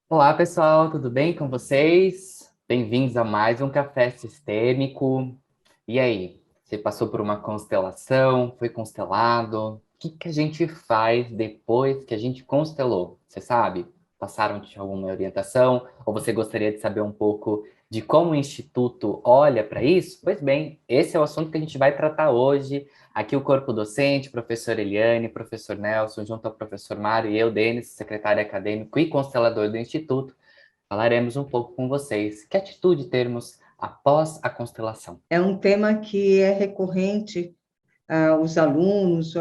Olá, pessoal, tudo bem com vocês? Bem-vindos a mais um Café Sistêmico. E aí, você passou por uma constelação? Foi constelado? O que a gente faz depois que a gente constelou? Você sabe? Passaram-te alguma orientação? Ou você gostaria de saber um pouco de como o Instituto olha para isso? Pois bem, esse é o assunto que a gente vai tratar hoje. Aqui o corpo docente, professor Eliane, professor Nelson, junto ao professor Mário e eu, Denis, secretário acadêmico e constelador do Instituto, falaremos um pouco com vocês. Que atitude termos após a constelação? É um tema que é recorrente aos alunos,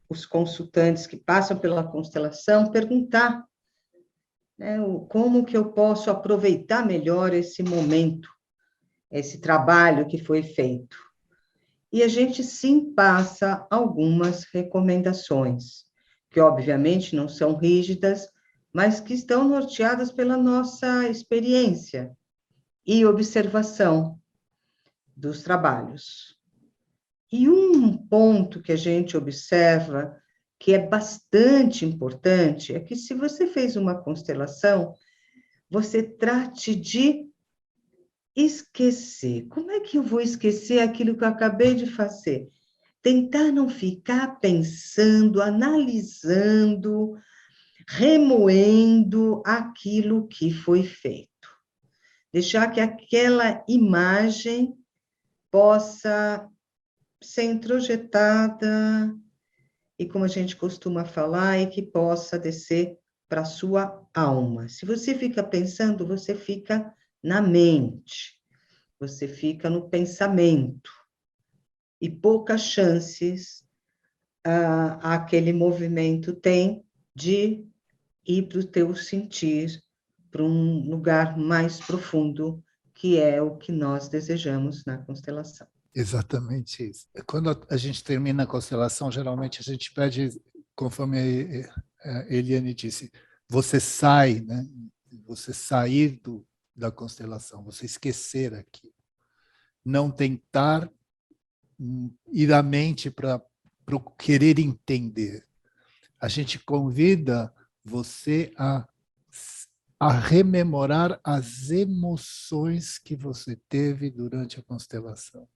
os consultantes que passam pela constelação, perguntar, né, como que eu posso aproveitar melhor esse momento, esse trabalho que foi feito. E a gente sim passa algumas recomendações, que obviamente não são rígidas, mas que estão norteadas pela nossa experiência e observação dos trabalhos. E um ponto que a gente observa que é bastante importante é que se você fez uma constelação, você trate de esquecer. Como é que eu vou esquecer aquilo que eu acabei de fazer? Tentar não ficar pensando, analisando, remoendo aquilo que foi feito. Deixar que aquela imagem possa ser introjetada e, como a gente costuma falar, e que possa descer para a sua alma. Se você fica pensando, você fica na mente, você fica no pensamento, e poucas chances aquele movimento tem de ir para o teu sentir, para um lugar mais profundo, que é o que nós desejamos na constelação. Exatamente isso. Quando a gente termina a constelação, geralmente a gente pede, conforme a Eliane disse, você sai, né? Você sair da constelação, você esquecer aquilo. Não tentar ir à mente para querer entender. A gente convida você a rememorar as emoções que você teve durante a constelação.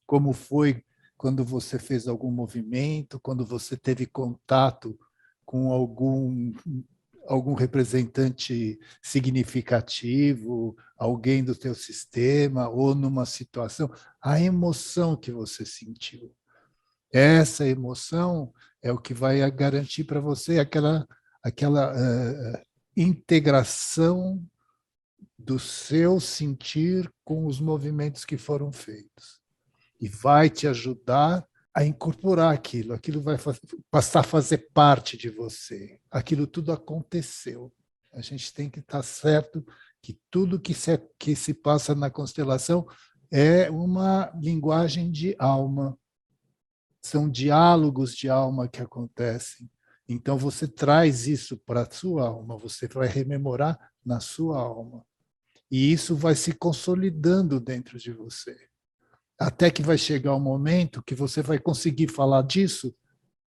Como foi quando você fez algum movimento, quando você teve contato com algum representante significativo, alguém do teu sistema ou numa situação, a emoção que você sentiu. Essa emoção é o que vai garantir para você aquela integração do seu sentir com os movimentos que foram feitos. E vai te ajudar a incorporar aquilo. Aquilo vai passar a fazer parte de você. Aquilo tudo aconteceu. A gente tem que estar certo que tudo que se passa na constelação é uma linguagem de alma, são diálogos de alma que acontecem. Então você traz isso para a sua alma, você vai rememorar na sua alma. E isso vai se consolidando dentro de você. Até que vai chegar um momento que você vai conseguir falar disso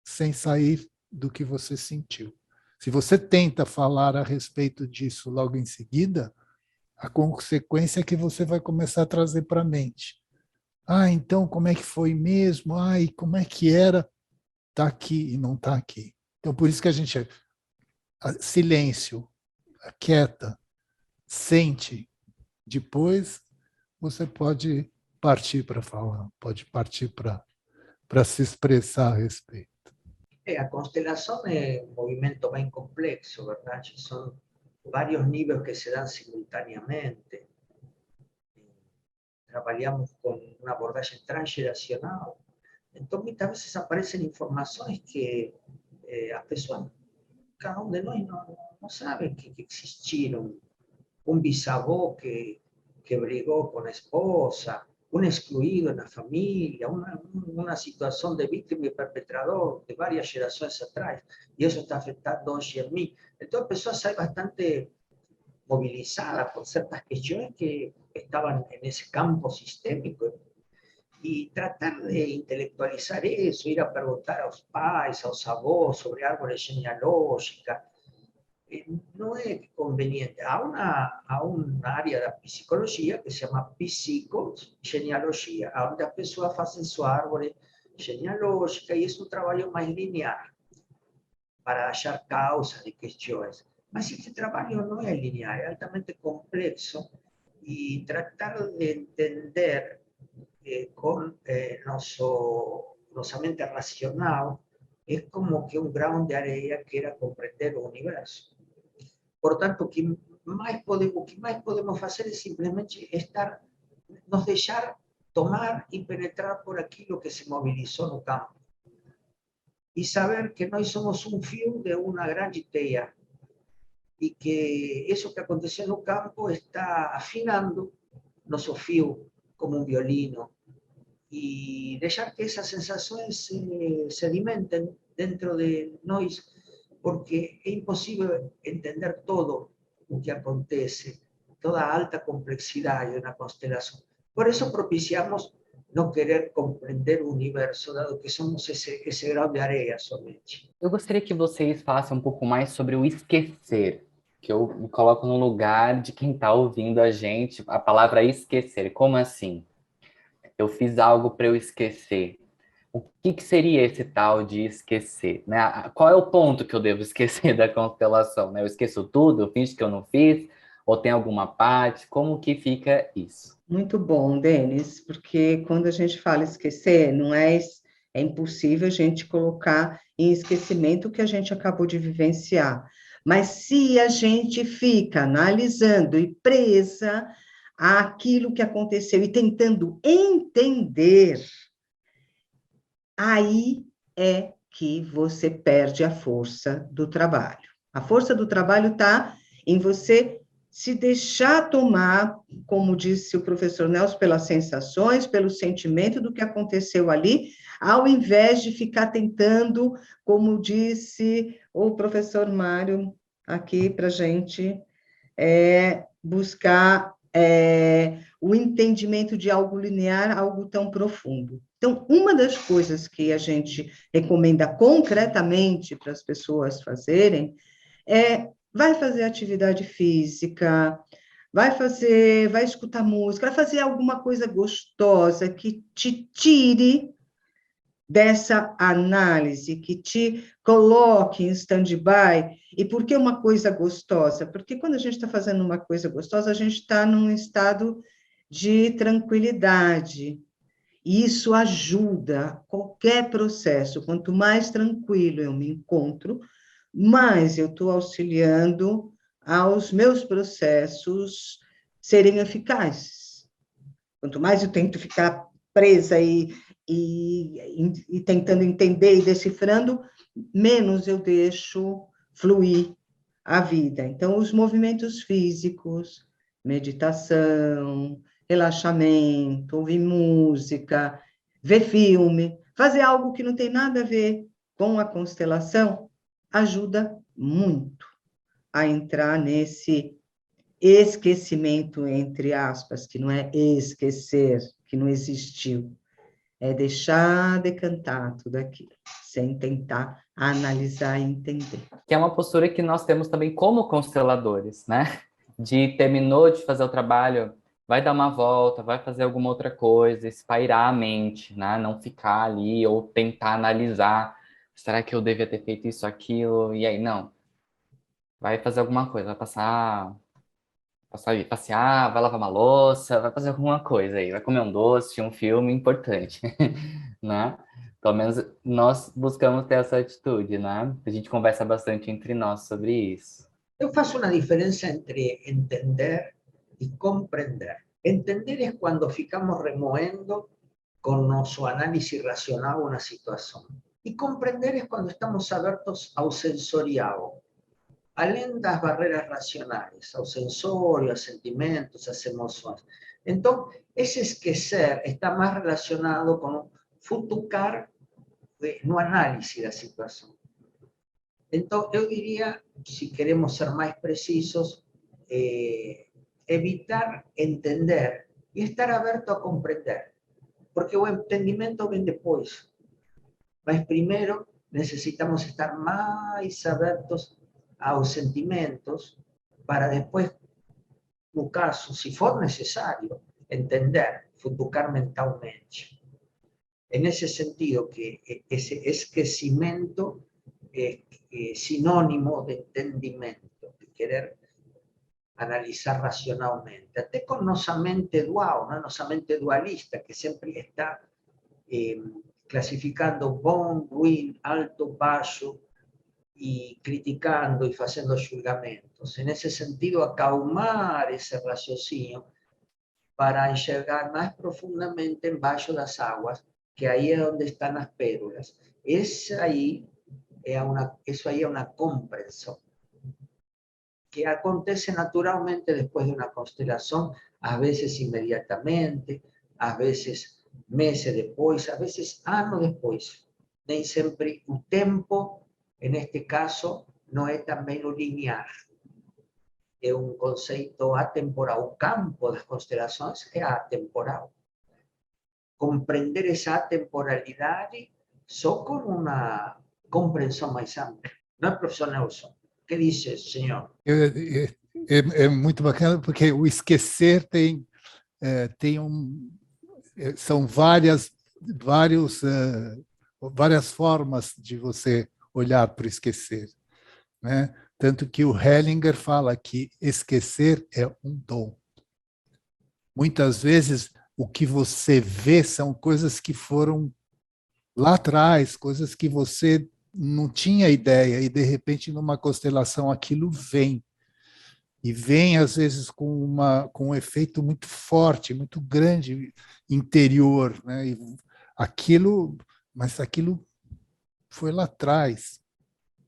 sem sair do que você sentiu. Se você tenta falar a respeito disso logo em seguida, a consequência é que você vai começar a trazer para a mente. Ah, então como é que foi mesmo? Ah, e como é que era? Está aqui e não está aqui. Então, por isso que a gente silêncio, quieta, sente. Depois você pode partir para falar, pode partir para se expressar a respeito. A constelación es un movimiento bien complejo, ¿verdad? Son varios niveles que se dan simultáneamente. Trabajamos con un abordaje transgeneracional. Entonces, muchas veces aparecen informaciones que las personas, cada uno de nosotros no sabe que existieron. Un bisavó que brigó con la esposa, un excluido en la familia, una situación de víctima y perpetrador de varias generaciones atrás, y eso está afectando hoy en mí. Entonces empezó a ser bastante movilizada por ciertas cuestiones que estaban en ese campo sistémico y tratar de intelectualizar eso, ir a preguntar a los pais, a los abuelos sobre árboles genealógicos, não é conveniente. Há uma área da psicologia que se chama psicogenealogia, onde as pessoas fazem sua árvore genealógica e é um trabalho mais linear para achar causas de questões. Mas este trabalho não é linear, é altamente complexo e tratar de entender com nossa mente racional é como que um grão de areia queira compreender o universo. Portanto, o que mais podemos fazer é simplesmente nos deixar tomar e penetrar por aquilo que se mobilizou no campo. E saber que nós somos um fio de uma grande teia. E que isso que aconteceu no campo está afinando nosso fio como um violino. E deixar que essas sensações se sedimentem dentro de nós, porque é impossível entender todo o que acontece, toda a alta complexidade de uma constelação. Por isso propiciamos não querer compreender o universo, dado que somos esse grão de areia somente. Eu gostaria que vocês falassem um pouco mais sobre o esquecer, que eu me coloco no lugar de quem está ouvindo a gente, a palavra esquecer. Como assim? Eu fiz algo para eu esquecer. O que seria esse tal de esquecer, né? Qual é o ponto que eu devo esquecer da constelação, né? Eu esqueço tudo, eu finjo que eu não fiz, ou tem alguma parte? Como que fica isso? Muito bom, Denis, porque quando a gente fala esquecer, não é, é impossível a gente colocar em esquecimento o que a gente acabou de vivenciar. Mas se a gente fica analisando e presa àquilo que aconteceu e tentando entender, aí é que você perde a força do trabalho. A força do trabalho está em você se deixar tomar, como disse o professor Nelson, pelas sensações, pelo sentimento do que aconteceu ali, ao invés de ficar tentando, como disse o professor Mário aqui para a gente, buscar o entendimento de algo linear, algo tão profundo. Então, uma das coisas que a gente recomenda concretamente para as pessoas fazerem vai fazer atividade física, vai escutar música, vai fazer alguma coisa gostosa que te tire dessa análise, que te coloque em stand-by. E por que uma coisa gostosa? Porque quando a gente está fazendo uma coisa gostosa, a gente está num estado de tranquilidade. E isso ajuda qualquer processo. Quanto mais tranquilo eu me encontro, mais eu estou auxiliando aos meus processos serem eficazes. Quanto mais eu tento ficar presa e tentando entender e decifrando, menos eu deixo fluir a vida. Então, os movimentos físicos, meditação, relaxamento, ouvir música, ver filme, fazer algo que não tem nada a ver com a constelação, ajuda muito a entrar nesse esquecimento, entre aspas, que não é esquecer, que não existiu, é deixar decantar tudo aquilo, sem tentar analisar e entender. Que é uma postura que nós temos também como consteladores, né? De terminou de fazer o trabalho, vai dar uma volta, vai fazer alguma outra coisa, espairar a mente, né? Não ficar ali ou tentar analisar, será que eu devia ter feito isso, aquilo? E aí, não. Vai fazer alguma coisa, vai passear, vai lavar uma louça, vai fazer alguma coisa aí, vai comer um doce, um filme importante, né? Pelo menos nós buscamos ter essa atitude, né? A gente conversa bastante entre nós sobre isso. Eu faço uma diferença entre entender e compreender. Entender é quando ficamos remoendo com nosso análise racional uma situação. E compreender é quando estamos abertos ao sensorial, além das barreiras racionais, ao sensório, aos sentimentos, às emoções. Então, esse esquecer está mais relacionado com futucar no análise da situação. Então, eu diria, se queremos ser mais precisos, evitar entender e estar aberto a compreender, porque o entendimento vem depois. Mas primeiro necessitamos estar mais abertos aos sentimentos para depois, no caso, se for necessário, entender, futucar mentalmente. É nesse sentido que esse esquecimento é sinônimo de entendimento, de querer analisar racionalmente, até com nossa mente dual, né? Nossa mente dualista, que sempre está classificando bom, ruim, alto, baixo, e criticando e fazendo julgamentos. Nesse sentido, acalmar esse raciocínio para enxergar mais profundamente embaixo das águas, que aí é onde estão as pérolas. Isso aí é uma compreensão que acontece naturalmente depois de uma constelação, às vezes imediatamente, às vezes meses depois, às vezes anos depois. Nem sempre o tempo, neste caso, não é também o linear. É um conceito atemporal. O campo das constelações é atemporal. Compreender essa atemporalidade só com uma compreensão mais ampla. Não é, professor Nelson? O que diz, senhor? É muito bacana, porque o esquecer são várias formas de você olhar para o esquecer, né? Tanto que o Hellinger fala que esquecer é um dom. Muitas vezes, o que você vê são coisas que foram lá atrás, coisas que você não tinha ideia, e, de repente, numa constelação, aquilo vem. E vem, às vezes, com um efeito muito forte, muito grande, interior, né? Mas aquilo foi lá atrás.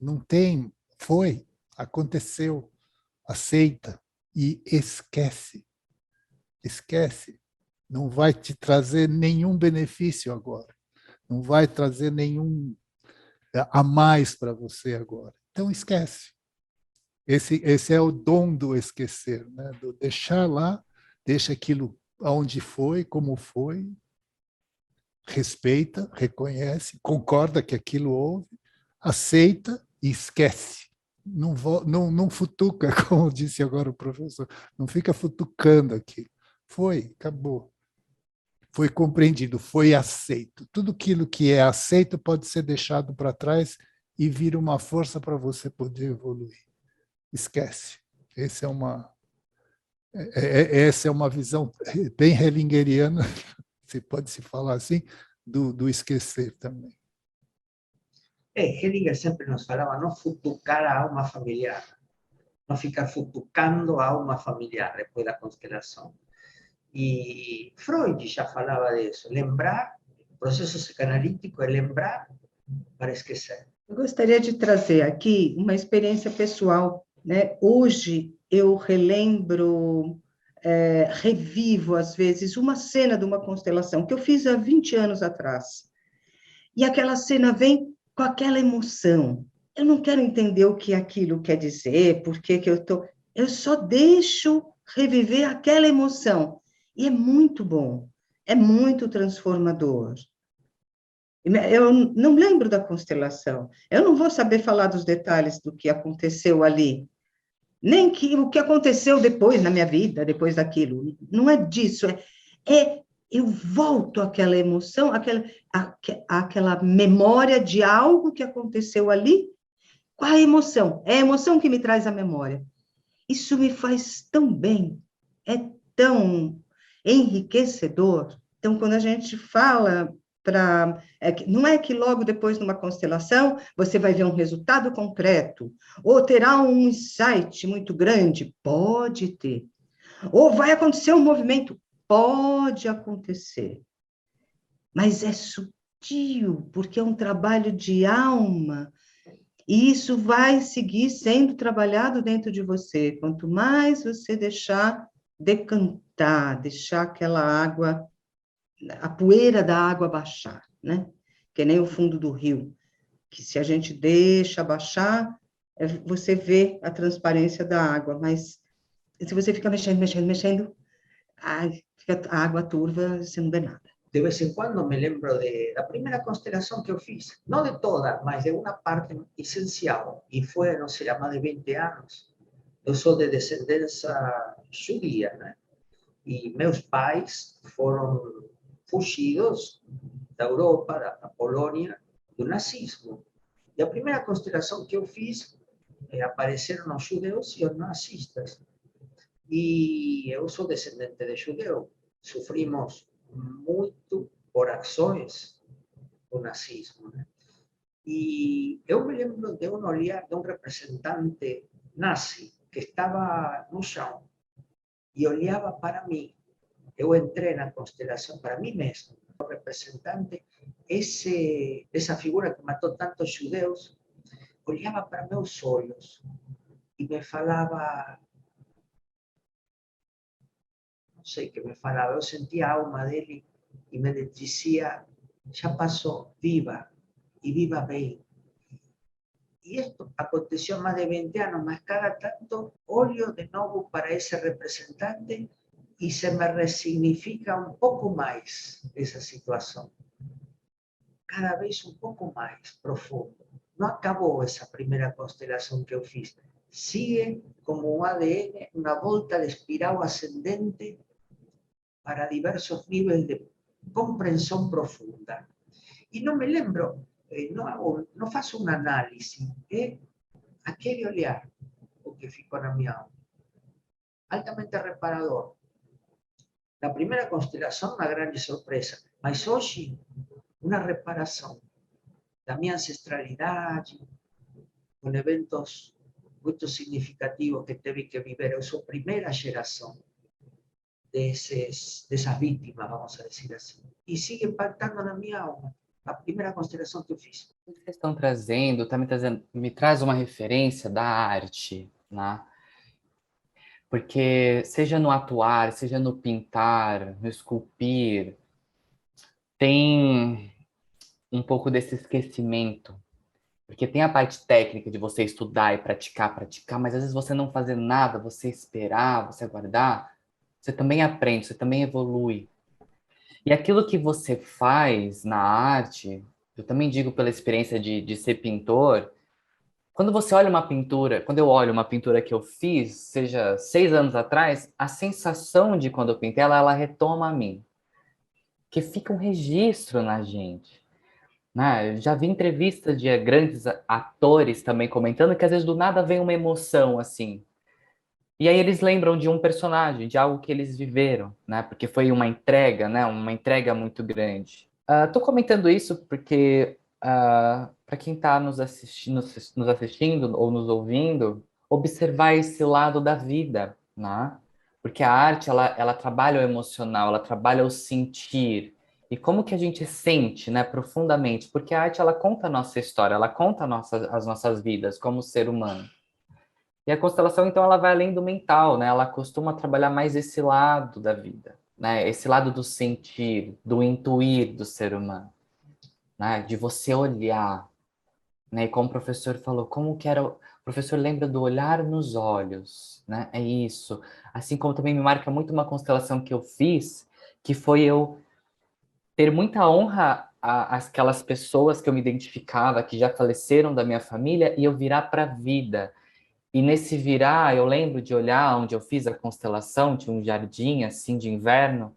Não tem, aconteceu, aceita e esquece. Esquece. Não vai te trazer nenhum benefício agora. Não vai trazer nenhum a mais para você agora. Então, esquece. Esse é o dom do esquecer, né? Do deixar lá, deixa aquilo onde foi, como foi, respeita, reconhece, concorda que aquilo houve, aceita e esquece. Não futuca, como disse agora o professor, não fica futucando aquilo. Foi, acabou. Foi compreendido, foi aceito. Tudo aquilo que é aceito pode ser deixado para trás e vir uma força para você poder evoluir. Esquece. Essa é uma visão bem hellingeriana, se pode se falar assim, do esquecer também. Hellinger sempre nos falava não futucar a alma familiar, não ficar futucando a alma familiar depois da constelação. E Freud já falava disso, lembrar, o processo psicanalítico é lembrar para esquecer. Eu gostaria de trazer aqui uma experiência pessoal, né? Hoje eu relembro, revivo às vezes uma cena de uma constelação que eu fiz há 20 anos atrás. E aquela cena vem com aquela emoção. Eu não quero entender o que aquilo quer dizer, por que eu estou... Eu só deixo reviver aquela emoção. E é muito bom, é muito transformador. Eu não lembro da constelação, eu não vou saber falar dos detalhes do que aconteceu ali, nem o que aconteceu depois na minha vida, depois daquilo. Não é disso, eu volto àquela emoção, àquela memória de algo que aconteceu ali. Qual a emoção? É a emoção que me traz a memória. Isso me faz tão bem, é tão enriquecedor. Então, quando a gente fala não é que logo depois, numa constelação, você vai ver um resultado concreto, ou terá um insight muito grande, pode ter. Ou vai acontecer um movimento, pode acontecer. Mas é sutil, porque é um trabalho de alma, e isso vai seguir sendo trabalhado dentro de você. Quanto mais você deixar decantar, deixar aquela água, a poeira da água baixar, né? Que nem o fundo do rio, que se a gente deixa baixar, você vê a transparência da água, mas se você fica mexendo, a água turva, você não vê nada. de vez em quando me lembro da primeira constelação que eu fiz, não de toda, mas de uma parte essencial, e foi, não sei, há mais de 20 anos. Eu sou de descendência judia, né? E meus pais foram fugidos da Europa, da Polônia, do nazismo. E a primeira constelação que eu fiz, apareceram os judeus e os nazistas. E eu sou descendente de judeu. Sofrimos muito por ações do nazismo, né? E eu me lembro de um olhar de um representante nazi que estava no chão e olhava para mim. Eu entrei na constelação para mim mesmo. O representante, essa figura que matou tantos judeus, olhava para meus olhos e me falava, não sei o que me falava, eu sentia a alma dele e me dizia, já passou, viva, e viva bem. E isto aconteceu há mais de 20 anos, mas cada tanto olho de novo para esse representante e se me ressignifica um pouco mais essa situação. Cada vez um pouco mais profundo. Não acabou essa primeira constelação que eu fiz. Sigue como um ADN, uma volta de espiral ascendente para diversos níveis de compreensão profunda. E não me lembro, não faço uma análise, é aquele olhar o que ficou na minha alma. Altamente reparador. Na primeira constelação, uma grande surpresa, mas hoje, uma reparação da minha ancestralidade, com eventos muito significativos que teve que viver. Eu sou a primeira geração dessas vítimas, vamos dizer assim. E sigue impactando na minha alma. A primeira constelação que eu fiz. O que vocês estão trazendo, me traz uma referência da arte, né? Porque seja no atuar, seja no pintar, no esculpir, tem um pouco desse esquecimento. Porque tem a parte técnica de você estudar e praticar, mas às vezes você não fazer nada, você esperar, você aguardar, você também aprende, você também evolui. E aquilo que você faz na arte, eu também digo pela experiência de ser pintor, quando você olha uma pintura, quando eu olho uma pintura que eu fiz, seja 6 anos atrás, a sensação de quando eu pintei ela, ela retoma a mim. Que fica um registro na gente. Né? Eu já vi entrevistas de grandes atores também comentando que às vezes do nada vem uma emoção assim. E aí eles lembram de um personagem, de algo que eles viveram, né? Porque foi uma entrega, né? Uma entrega muito grande. Tô comentando isso porque para quem está nos assistindo ou nos ouvindo, observar esse lado da vida, né? Porque a arte, ela trabalha o emocional, ela trabalha o sentir. E como que a gente sente, né, profundamente? Porque a arte, ela conta a nossa história, ela conta as nossas vidas como ser humano. E a constelação, então, ela vai além do mental, né? Ela costuma trabalhar mais esse lado da vida, né? Esse lado do sentir, do intuir do ser humano, né? De você olhar, né? E como o professor falou, como que era... O professor lembra do olhar nos olhos, né? É isso. Assim como também me marca muito uma constelação que eu fiz, que foi eu ter muita honra àquelas pessoas que eu me identificava, que já faleceram da minha família, e eu virar para a vida. E nesse virar, eu lembro de olhar onde eu fiz a constelação, tinha um jardim, assim, de inverno.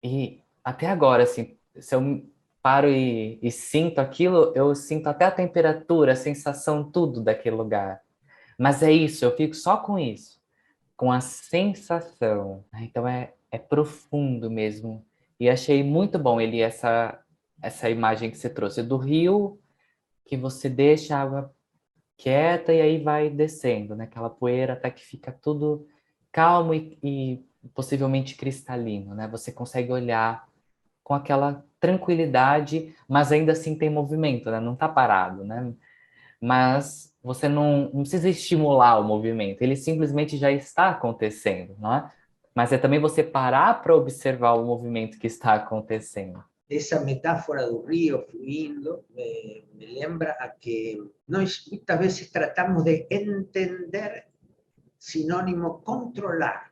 E até agora, assim, se eu paro e sinto aquilo, eu sinto até a temperatura, a sensação, tudo daquele lugar. Mas é isso, eu fico só com isso, com a sensação. Então é profundo mesmo. E achei muito bom ele, essa imagem que você trouxe do rio, que você deixa a água quieta e aí vai descendo, né? Aquela poeira até que fica tudo calmo e possivelmente cristalino, né? Você consegue olhar com aquela tranquilidade, mas ainda assim tem movimento, né? Não tá parado, né? Mas você não precisa estimular o movimento, ele simplesmente já está acontecendo, não é? Mas é também você parar para observar o movimento que está acontecendo. Essa metáfora do rio fluindo me lembra a que nós muitas vezes tratamos de entender sinônimo controlar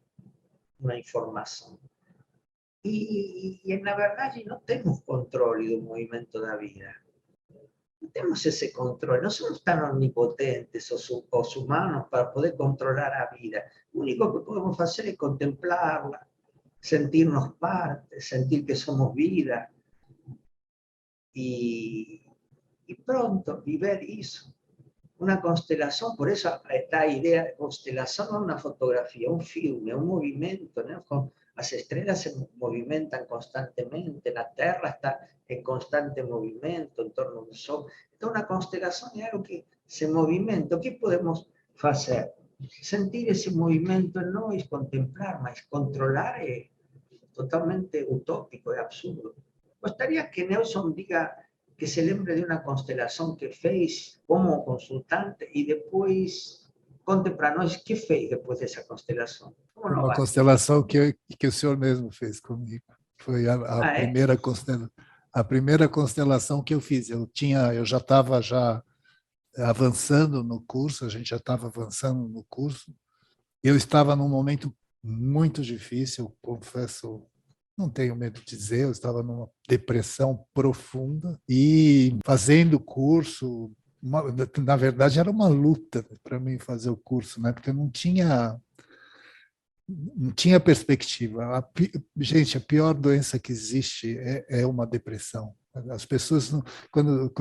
uma informação. na verdade, não temos controle do movimento da vida. Não temos esse controle, não somos tão onipotentes os humanos para poder controlar a vida. O único que podemos fazer é contemplá-la, sentirnos parte, sentir que somos vida e pronto, viver isso. Una constelación, por eso esta idea de constelación no es una fotografía, un filme, un movimiento, ¿no? Las estrellas se movimentan constantemente, la Tierra está en constante movimiento en torno al Sol. Entonces, una constelación es algo que se movimenta. ¿Qué podemos hacer? Sentir ese movimiento en nosotros, contemplar, mas controlar es totalmente utópico, es absurdo. Gostaria que Nelson diga que se lembre de uma constelação que fez como consultante e depois conte para nós o que fez depois dessa constelação. Uma constelação que o senhor mesmo fez comigo. Foi a primeira constelação que eu fiz. Eu já estava avançando no curso, a gente já estava avançando no curso. Eu estava num momento muito difícil, confesso, não tenho medo de dizer, eu estava numa depressão profunda e fazendo o curso, na verdade era uma luta para mim fazer o curso, né? Porque eu não tinha perspectiva. Gente, a pior doença que existe é uma depressão. As pessoas, quando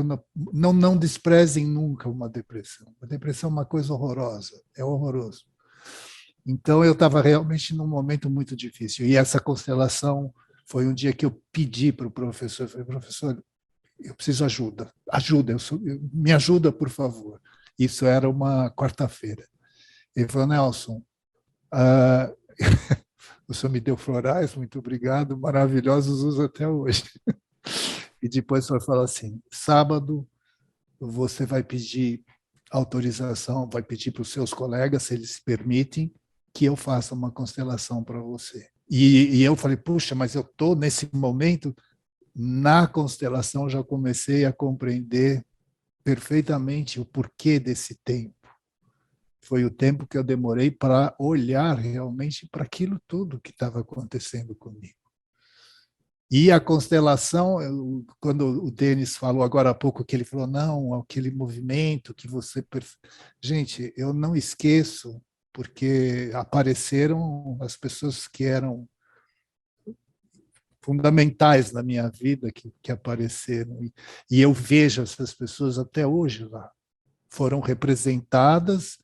não desprezem nunca uma depressão. A depressão é uma coisa horrorosa, é horroroso. Então, eu estava realmente num momento muito difícil. E essa constelação foi um dia que eu pedi para o professor, eu falei, professor, eu preciso ajuda, me ajuda, por favor. Isso era uma quarta-feira. Ele falou, Nelson, o senhor me deu florais, muito obrigado, maravilhosos, uso até hoje. E depois o senhor falou assim, sábado você vai pedir autorização, vai pedir para os seus colegas, se eles permitem, que eu faça uma constelação para você. E eu falei, puxa, mas eu estou nesse momento, na constelação já comecei a compreender perfeitamente o porquê desse tempo. Foi o tempo que eu demorei para olhar realmente para aquilo tudo que estava acontecendo comigo. E a constelação, quando o Denis falou agora há pouco, que ele falou, não, aquele movimento que você... Gente, eu não esqueço, porque apareceram as pessoas que eram fundamentais na minha vida, que apareceram. E eu vejo essas pessoas até hoje lá. Foram representadas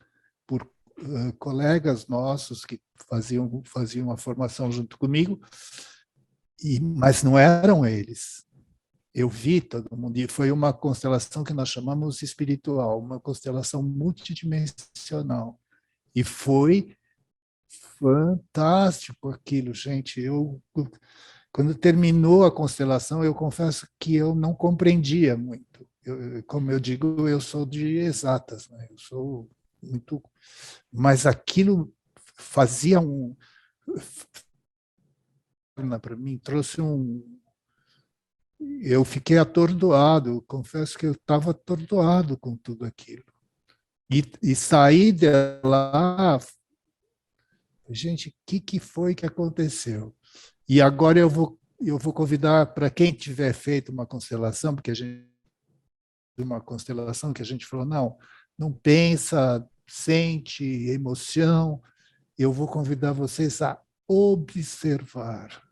por colegas nossos que faziam a formação junto comigo, mas não eram eles. Eu vi todo mundo, e foi uma constelação que nós chamamos espiritual, uma constelação multidimensional. E foi fantástico aquilo, gente. Quando terminou a constelação, eu confesso que eu não compreendia muito. Como eu digo, eu sou de exatas, né? Eu sou muito... Mas aquilo fazia para mim, trouxe eu fiquei atordoado, eu confesso que eu estava atordoado com tudo aquilo. E saí de lá, gente, o que foi que aconteceu? E agora eu vou convidar para quem tiver feito uma constelação, porque uma constelação que a gente falou, não pensa, sente, emoção, eu vou convidar vocês a observar.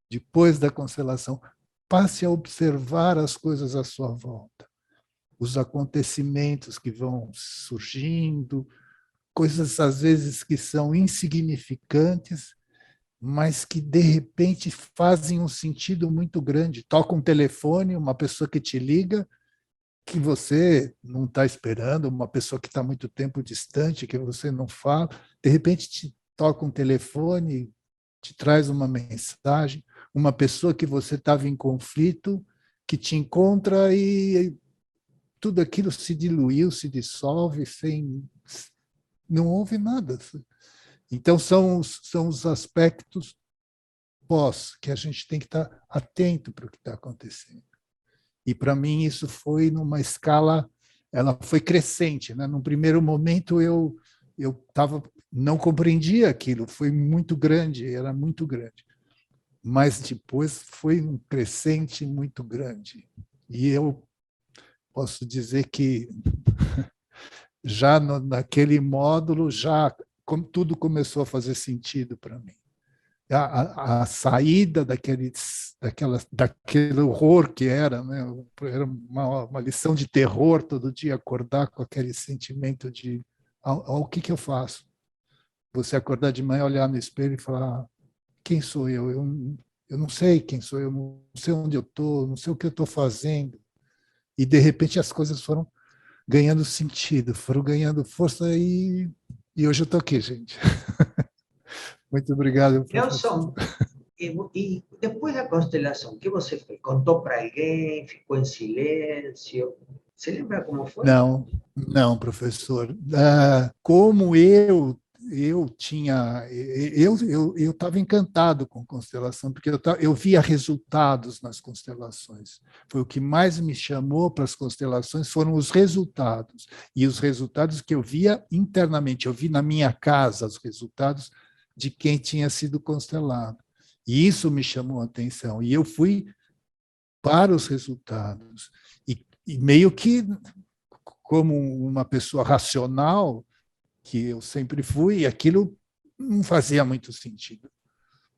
Depois da constelação, passe a observar as coisas à sua volta. Os acontecimentos que vão surgindo, coisas às vezes que são insignificantes, mas que de repente fazem um sentido muito grande. Toca um telefone, uma pessoa que te liga, que você não está esperando, uma pessoa que está muito tempo distante, que você não fala, de repente te toca um telefone, te traz uma mensagem, uma pessoa que você estava em conflito, que te encontra e tudo aquilo se diluiu, se dissolve, não houve nada. Então, são os aspectos pós, que a gente tem que estar atento para o que está acontecendo. E, para mim, isso foi numa escala, ela foi crescente, né? Num primeiro momento, eu não compreendia aquilo, foi muito grande, era muito grande. mas depois foi um crescente muito grande. E eu posso dizer que já naquele módulo, tudo começou a fazer sentido para mim. A saída daquele horror que era, né? Era uma lição de terror todo dia, acordar com aquele sentimento de o que eu faço? Você acordar de manhã, olhar no espelho e falar, quem sou eu? Eu não sei quem sou eu, não sei onde eu estou, não sei o que eu estou fazendo. E, de repente, as coisas foram ganhando sentido, foram ganhando força e hoje eu estou aqui, gente. Muito obrigado, professor. Nelson, e depois da constelação, o que você fez? Contou para alguém? Ficou em silêncio? Você lembra como foi? Não, professor. Como eu tinha, eu estava encantado com constelação, porque eu via resultados nas constelações. Foi o que mais me chamou para as constelações, foram os resultados. E os resultados que eu via internamente, eu vi na minha casa os resultados de quem tinha sido constelado. E isso me chamou a atenção. E eu fui para os resultados. E meio que, como uma pessoa racional, que eu sempre fui, aquilo não fazia muito sentido,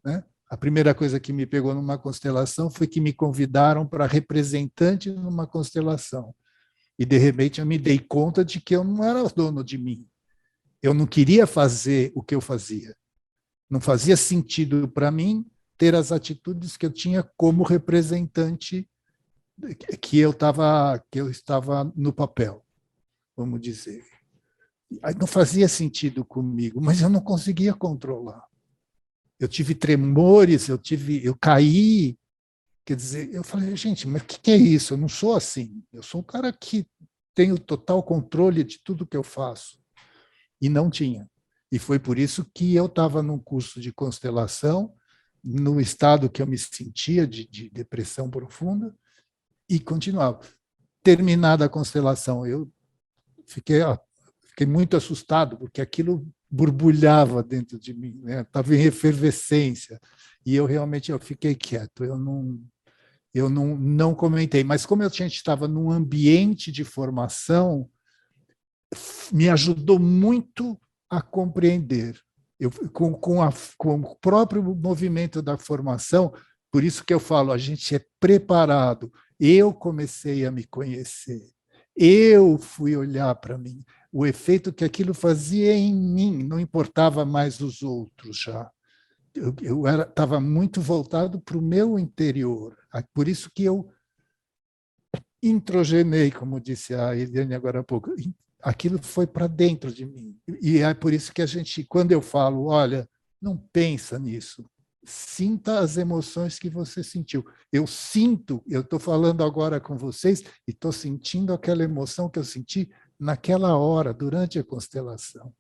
né? A primeira coisa que me pegou numa constelação foi que me convidaram para representante numa constelação. E, de repente, eu me dei conta de que eu não era dono de mim. Eu não queria fazer o que eu fazia. Não fazia sentido para mim ter as atitudes que eu tinha como representante que eu estava no papel, vamos dizer. Não fazia sentido comigo, mas eu não conseguia controlar. Eu tive tremores, eu caí. Quer dizer, eu falei, gente, mas o que é isso? Eu não sou assim. Eu sou um cara que tem o total controle de tudo que eu faço. E não tinha. E foi por isso que eu estava num curso de constelação, no estado que eu me sentia de depressão profunda, e continuava. Terminada a constelação, eu fiquei muito assustado, porque aquilo borbulhava dentro de mim, né? Estava em efervescência. E eu realmente fiquei quieto, eu não comentei. Mas como eu estava num ambiente de formação, me ajudou muito a compreender. Com o próprio movimento da formação, por isso que eu falo, a gente é preparado. Eu comecei a me conhecer, eu fui olhar para mim, o efeito que aquilo fazia em mim, não importava mais os outros já. Eu estava muito voltado para o meu interior, por isso que eu introgenei, como disse a Eliane agora há pouco, aquilo foi para dentro de mim. E é por isso que a gente, quando eu falo, olha, não pensa nisso, sinta as emoções que você sentiu. Eu sinto, eu estou falando agora com vocês e estou sentindo aquela emoção que eu senti naquela hora, durante a constelação.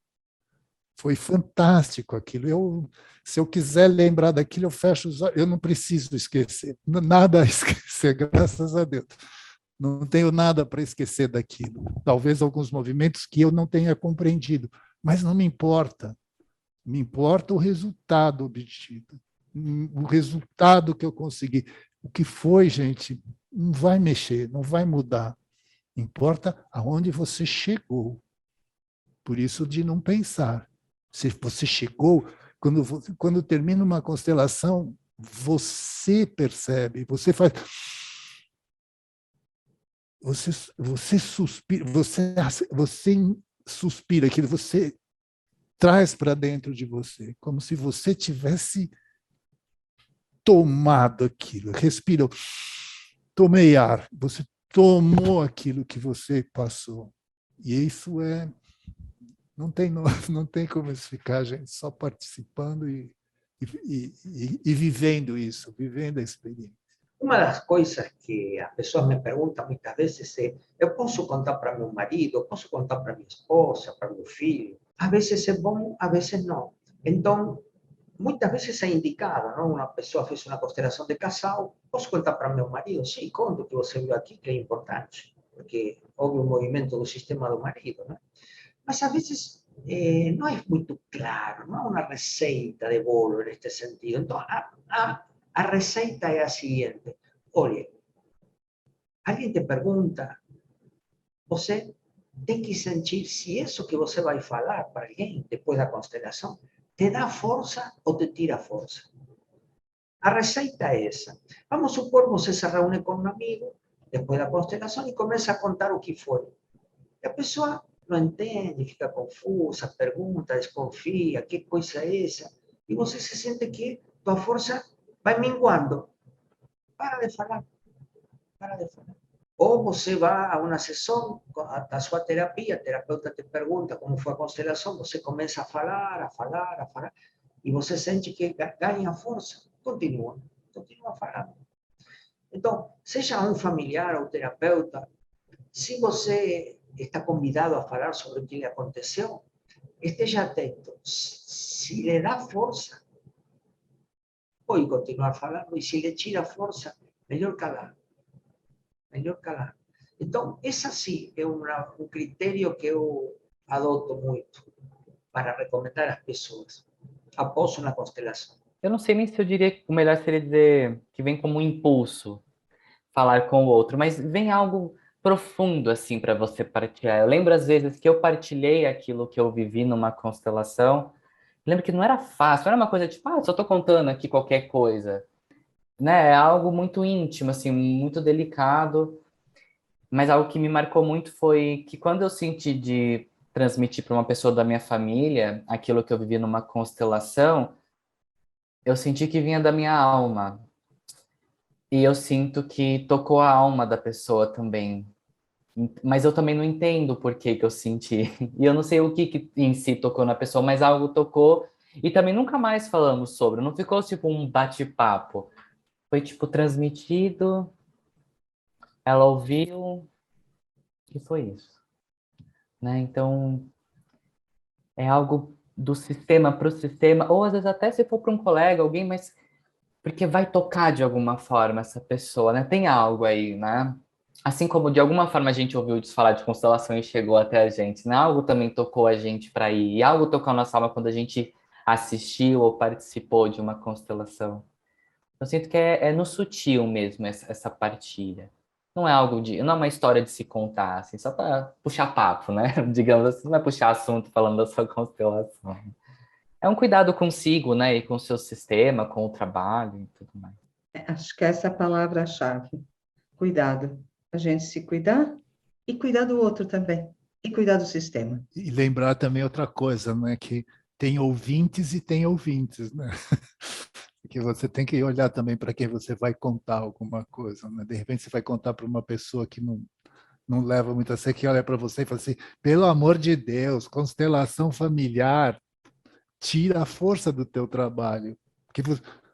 Foi fantástico aquilo. Se eu quiser lembrar daquilo, eu fecho os olhos, eu não preciso esquecer, nada a esquecer, graças a Deus. Não tenho nada para esquecer daquilo. Talvez alguns movimentos que eu não tenha compreendido, mas não me importa. Me importa o resultado obtido, o resultado que eu consegui. O que foi, gente, não vai mexer, não vai mudar. Importa aonde você chegou. Por isso de não pensar. Se você chegou, quando termina uma constelação, você percebe, você faz... Você suspira, você suspira aquilo, você traz para dentro de você, como se você tivesse tomado aquilo, respirou, tomei ar, você tomou aquilo que você passou. E isso não tem como explicar, gente, só participando e vivendo isso, vivendo a experiência. Uma das coisas que as pessoas me perguntam muitas vezes é: eu posso contar para meu marido, eu posso contar para minha esposa, para meu filho? Às vezes é bom, às vezes não. Então, muitas vezes é indicado, não? Uma pessoa fez uma constelação de casal, posso contar para meu marido? Sim, conto o que você viu aqui, que é importante, porque houve um movimento do sistema do marido, né? Mas às vezes não é muito claro, não é uma receita de bolo neste sentido. Então, A receita é a seguinte: olha, alguém te pergunta, você tem que sentir se isso que você vai falar para alguém depois da constelação te dá força ou te tira força. A receita é essa. Vamos supor, você se reúne com um amigo depois da constelação e começa a contar o que foi. E a pessoa não entende, fica confusa, pergunta, desconfia, que coisa é essa? E você se sente que tua força vai minguando. Para de falar, para de falar. Ou você vai a uma sessão da sua terapia, a terapeuta te pergunta como foi a constelação, você começa a falar, a falar, a falar, e você sente que ganha força. Continua falando. Então, seja um familiar ou terapeuta, se você está convidado a falar sobre o que lhe aconteceu, esteja atento. Se lhe dá força, pode continuar falando, e se lhe tira força, melhor calar. Melhor calar. Então, esse sim é um critério que eu adoto muito para recomendar às pessoas após uma constelação. Eu não sei nem se eu diria que o melhor seria dizer que vem como um impulso falar com o outro, mas vem algo profundo assim para você partilhar. Eu lembro às vezes que eu partilhei aquilo que eu vivi numa constelação. Lembro que não era fácil, não era uma coisa tipo, só tô contando aqui qualquer coisa, né? É algo muito íntimo, assim, muito delicado, mas algo que me marcou muito foi que quando eu senti de transmitir para uma pessoa da minha família aquilo que eu vivi numa constelação, eu senti que vinha da minha alma. E eu sinto que tocou a alma da pessoa também. Mas eu também não entendo por que que eu senti. E eu não sei o que em si tocou na pessoa, mas algo tocou. E também nunca mais falamos sobre. Não ficou tipo um bate-papo. Foi tipo transmitido, ela ouviu e foi isso, né? Então é algo do sistema para o sistema, ou às vezes até se for para um colega, alguém, mas porque vai tocar de alguma forma essa pessoa, né? Tem algo aí, né? Assim como de alguma forma a gente ouviu falar de constelação e chegou até a gente, né? Algo também tocou a gente para ir, e algo tocou a nossa alma quando a gente assistiu ou participou de uma constelação. Eu sinto que é no sutil mesmo essa partilha. Não é algo de, não é uma história de se contar, assim, só para puxar papo, né? Digamos assim, não é puxar assunto falando da sua constelação. É um cuidado consigo, né? E com o seu sistema, com o trabalho e tudo mais. Acho que essa é a palavra-chave. Cuidado. A gente se cuidar e cuidar do outro também. E cuidar do sistema. E lembrar também outra coisa, né? Que tem ouvintes e tem ouvintes, né? Porque você tem que olhar também para quem você vai contar alguma coisa, né? De repente você vai contar para uma pessoa que não leva muito a sério, que olha para você e fala assim, pelo amor de Deus, constelação familiar, tira a força do teu trabalho. Porque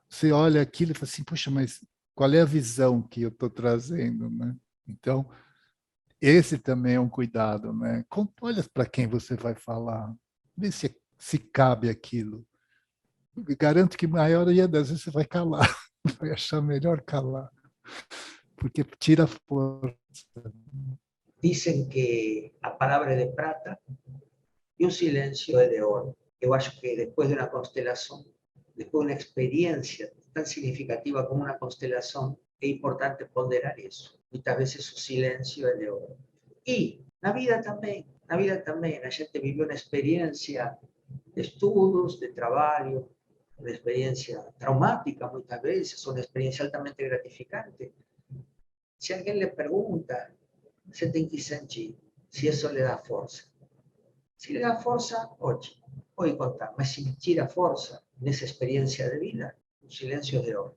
você olha aquilo e fala assim, puxa, mas qual é a visão que eu estou trazendo, né? Então, esse também é um cuidado, né? Olha para quem você vai falar, vê se cabe aquilo. Eu garanto que a maioria das vezes você vai calar, vai achar melhor calar, porque tira a força. Dicen que a palabra es de plata y un silencio es de oro. Yo acho que después de una constelación, después de una experiencia tan significativa como una constelación, es importante ponderar eso. Muchas veces su silencio es de oro. Y la vida también, la gente vivió una experiencia de estudios, de trabajo, una experiencia traumática muchas veces, una experiencia altamente gratificante. Si alguien le pregunta, você tem que sentir se isso lhe dá força. Se lhe dá força, ótimo, pode contar. Mas se lhe tira força nessa experiência de vida, o silêncio é de ouro.